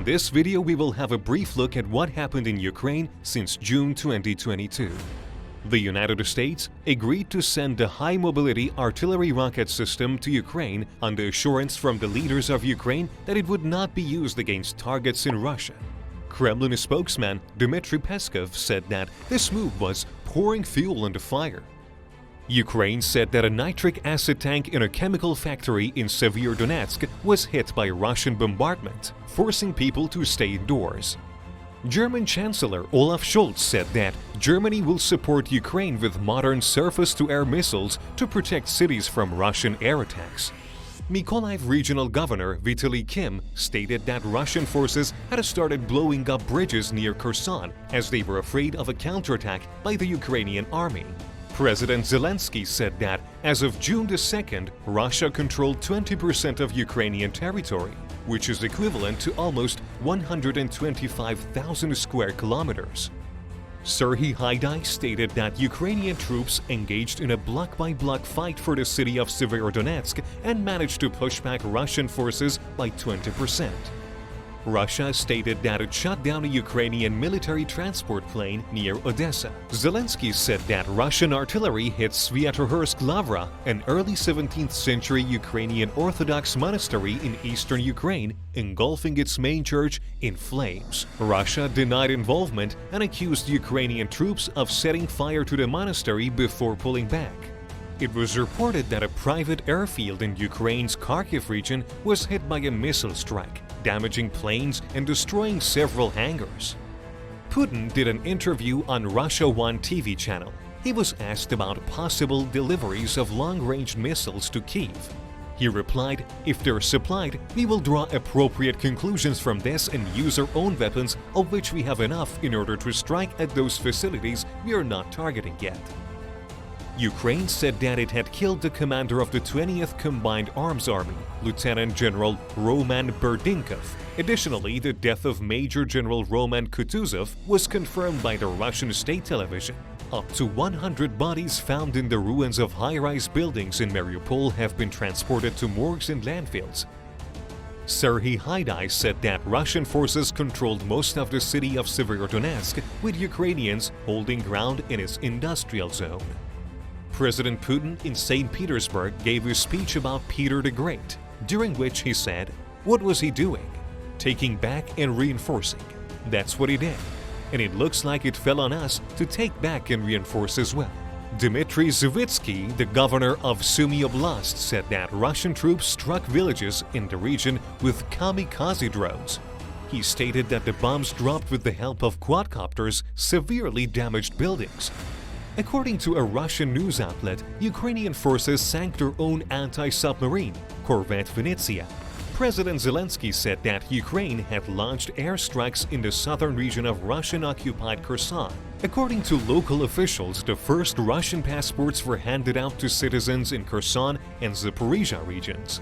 In this video, we will have a brief look at what happened in Ukraine since June 2022. The United States agreed to send a high-mobility artillery rocket system to Ukraine on the assurance from the leaders of Ukraine that it would not be used against targets in Russia. Kremlin spokesman Dmitry Peskov said that this move was pouring fuel on the fire. Ukraine said that a nitric acid tank in a chemical factory in Severodonetsk was hit by Russian bombardment, forcing people to stay indoors. German Chancellor Olaf Scholz said that Germany will support Ukraine with modern surface-to-air missiles to protect cities from Russian air attacks. Mykolaiv Regional Governor Vitaly Kim stated that Russian forces had started blowing up bridges near Kherson as they were afraid of a counterattack by the Ukrainian army. President Zelensky said that as of June 2nd, Russia controlled 20% of Ukrainian territory, which is equivalent to almost 125,000 square kilometers. Serhiy Haidai stated that Ukrainian troops engaged in a block-by-block fight for the city of Severodonetsk and managed to push back Russian forces by 20%. Russia stated that it shot down a Ukrainian military transport plane near Odessa. Zelensky said that Russian artillery hit Sviatohorsk Lavra, an early 17th century Ukrainian Orthodox monastery in eastern Ukraine, engulfing its main church in flames. Russia denied involvement and accused Ukrainian troops of setting fire to the monastery before pulling back. It was reported that a private airfield in Ukraine's Kharkiv region was hit by a missile strike, damaging planes and destroying several hangars. Putin did an interview on Russia One TV channel. He was asked about possible deliveries of long-range missiles to Kyiv. He replied, "If they're supplied, we will draw appropriate conclusions from this and use our own weapons, of which we have enough in order to strike at those facilities we are not targeting yet." Ukraine said that it had killed the commander of the 20th Combined Arms Army, Lieutenant General Roman Berdinkov. Additionally, the death of Major General Roman Kutuzov was confirmed by the Russian state television. Up to 100 bodies found in the ruins of high-rise buildings in Mariupol have been transported to morgues and landfills. Serhiy Haidai said that Russian forces controlled most of the city of Severodonetsk, with Ukrainians holding ground in its industrial zone. President Putin in St. Petersburg gave a speech about Peter the Great, during which he said, "What was he doing? Taking back and reinforcing. That's what he did. And it looks like it fell on us to take back and reinforce as well." Dmitry Zivitsky, the governor of Sumy Oblast, said that Russian troops struck villages in the region with kamikaze drones. He stated that the bombs dropped with the help of quadcopters severely damaged buildings. According to a Russian news outlet, Ukrainian forces sank their own anti-submarine, Corvette Venezia. President Zelensky said that Ukraine had launched airstrikes in the southern region of Russian-occupied Kherson. According to local officials, the first Russian passports were handed out to citizens in Kherson and Zaporizhia regions.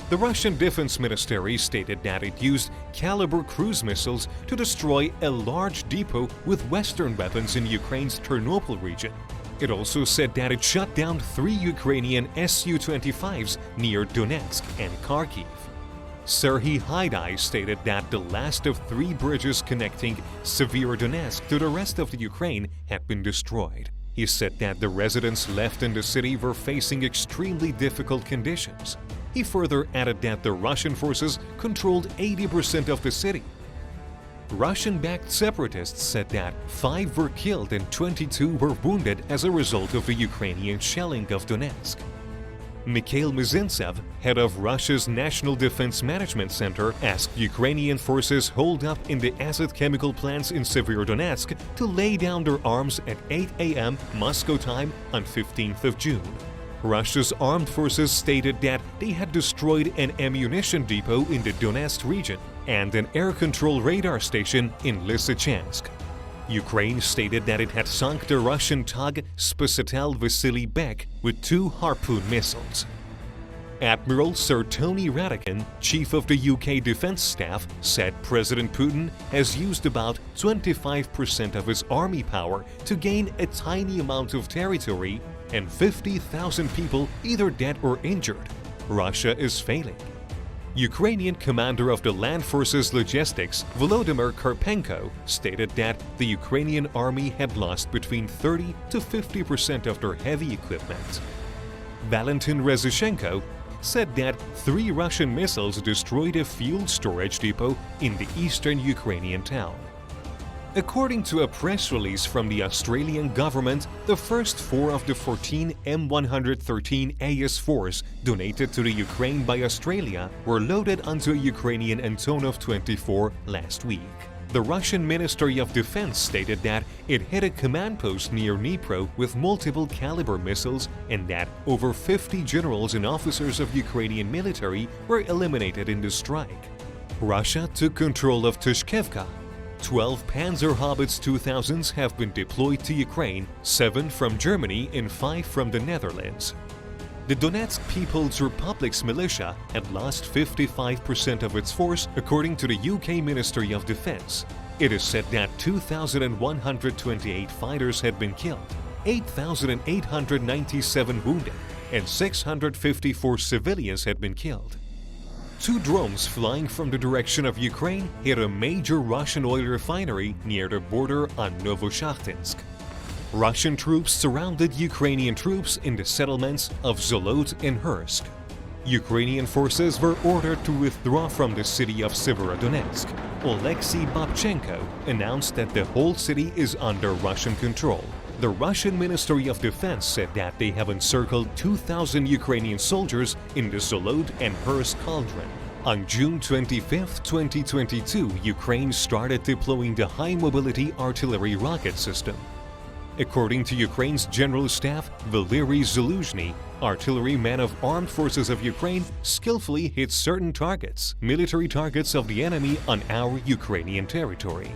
The Russian Defense Ministry stated that it used Caliber cruise missiles to destroy a large depot with Western weapons in Ukraine's Ternopil region. It also said that it shut down 3 Ukrainian Su-25s near Donetsk and Kharkiv. Serhiy Haidai stated that the last of 3 bridges connecting Severodonetsk to the rest of the Ukraine had been destroyed. He said that the residents left in the city were facing extremely difficult conditions. He further added that the Russian forces controlled 80% of the city. Russian-backed separatists said that 5 were killed and 22 were wounded as a result of the Ukrainian shelling of Donetsk. Mikhail Mizintsev, head of Russia's National Defense Management Center, asked Ukrainian forces holed up in the acid chemical plants in Severodonetsk to lay down their arms at 8 a.m. Moscow time on 15th of June. Russia's armed forces stated that they had destroyed an ammunition depot in the Donetsk region and an air control radar station in Lysychansk. Ukraine stated that it had sunk the Russian tug Spasitel Vasily Bek with 2 Harpoon missiles. Admiral Sir Tony Radakin, chief of the UK Defence Staff, said President Putin has used about 25% of his army power to gain a tiny amount of territory and 50,000 people either dead or injured. Russia is failing. Ukrainian commander of the Land Forces Logistics, Volodymyr Karpenko, stated that the Ukrainian army had lost between 30 to 50% of their heavy equipment. Valentin Rezyshenko said that 3 Russian missiles destroyed a fuel storage depot in the eastern Ukrainian town. According to a press release from the Australian government, the first 4 of the 14 M113 AS4s donated to the Ukraine by Australia were loaded onto a Ukrainian Antonov 24 last week. The Russian Ministry of Defense stated that it hit a command post near Dnipro with multiple caliber missiles and that over 50 generals and officers of Ukrainian military were eliminated in the strike. Russia took control of Tushkevka. 12 Panzerhaubitz 2000s have been deployed to Ukraine, 7 from Germany and 5 from the Netherlands. The Donetsk People's Republic's militia had lost 55% of its force, according to the UK Ministry of Defence. It is said that 2,128 fighters had been killed, 8,897 wounded, and 654 civilians had been killed. 2 drones flying from the direction of Ukraine hit a major Russian oil refinery near the border on Novoshakhtinsk. Russian troops surrounded Ukrainian troops in the settlements of Zolot and Kursk. Ukrainian forces were ordered to withdraw from the city of Severodonetsk. Oleksiy Babchenko announced that the whole city is under Russian control. The Russian Ministry of Defense said that they have encircled 2,000 Ukrainian soldiers in the Zolot and Kursk cauldron. On June 25, 2022, Ukraine started deploying the high-mobility artillery rocket system. According to Ukraine's General Staff, Valery Zaluzhny, artilleryman of Armed Forces of Ukraine, skillfully hit certain targets, military targets of the enemy on our Ukrainian territory.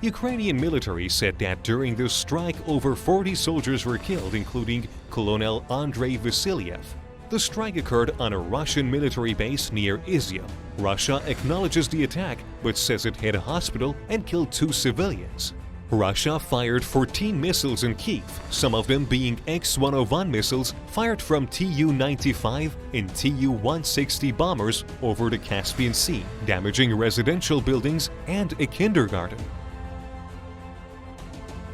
Ukrainian military said that during the strike over 40 soldiers were killed, including Colonel Andrei Vasilyev. The strike occurred on a Russian military base near Izium. Russia acknowledges the attack but says it hit a hospital and killed 2 civilians. Russia fired 14 missiles in Kyiv, some of them being X-101 missiles fired from Tu-95 and Tu-160 bombers over the Caspian Sea, damaging residential buildings and a kindergarten.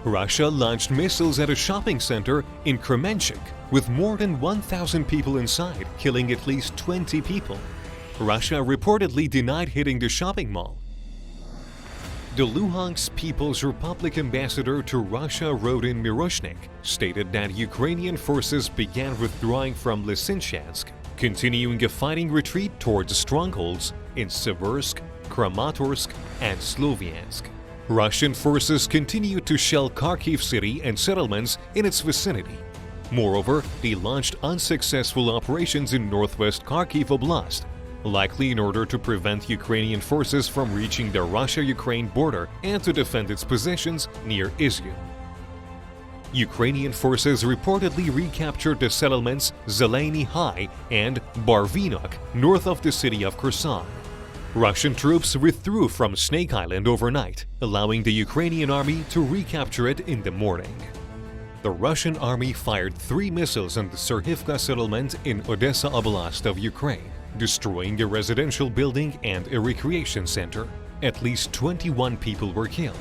Russia launched missiles at a shopping center in Kremenchuk with more than 1,000 people inside, killing at least 20 people. Russia reportedly denied hitting the shopping mall. The Luhansk People's Republic ambassador to Russia, Rodin Miroshnik, stated that Ukrainian forces began withdrawing from Lysychansk, continuing a fighting retreat towards strongholds in Seversk, Kramatorsk, and Sloviansk. Russian forces continued to shell Kharkiv city and settlements in its vicinity. Moreover, they launched unsuccessful operations in northwest Kharkiv Oblast, likely in order to prevent Ukrainian forces from reaching the Russia-Ukraine border and to defend its positions near Izium. Ukrainian forces reportedly recaptured the settlements Zeleny High and Barvinok north of the city of Kherson. Russian troops withdrew from Snake Island overnight, allowing the Ukrainian army to recapture it in the morning. The Russian army fired 3 missiles on the Serhivka settlement in Odessa Oblast of Ukraine, destroying a residential building and a recreation center. At least 21 people were killed.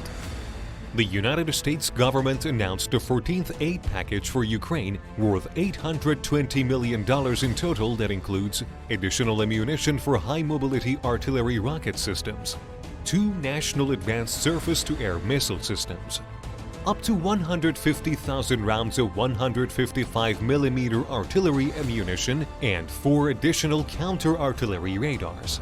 The United States government announced the 14th aid package for Ukraine worth $820 million in total that includes additional ammunition for high-mobility artillery rocket systems, 2 national advanced surface-to-air missile systems, up to 150,000 rounds of 155mm artillery ammunition, and 4 additional counter-artillery radars.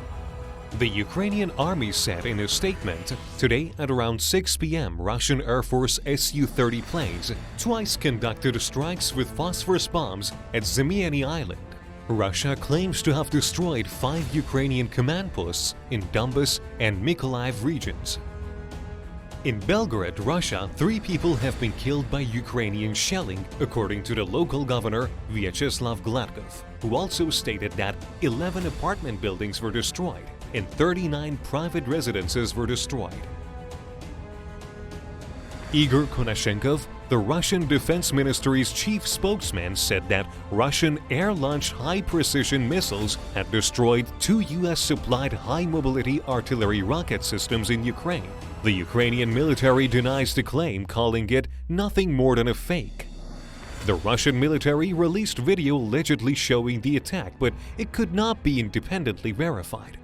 The Ukrainian army said in a statement, today at around 6 p.m. Russian Air Force Su-30 planes twice conducted strikes with phosphorus bombs at Zemiany Island. Russia claims to have destroyed 5 Ukrainian command posts in Donbas and Mykolaiv regions. In Belgorod, Russia, 3 people have been killed by Ukrainian shelling, according to the local governor Vyacheslav Gladkov, who also stated that 11 apartment buildings were destroyed and 39 private residences were destroyed. Igor Konashenkov, the Russian Defense Ministry's chief spokesman, said that Russian air-launched high-precision missiles had destroyed 2 U.S.-supplied high-mobility artillery rocket systems in Ukraine. The Ukrainian military denies the claim, calling it nothing more than a fake. The Russian military released video allegedly showing the attack, but it could not be independently verified.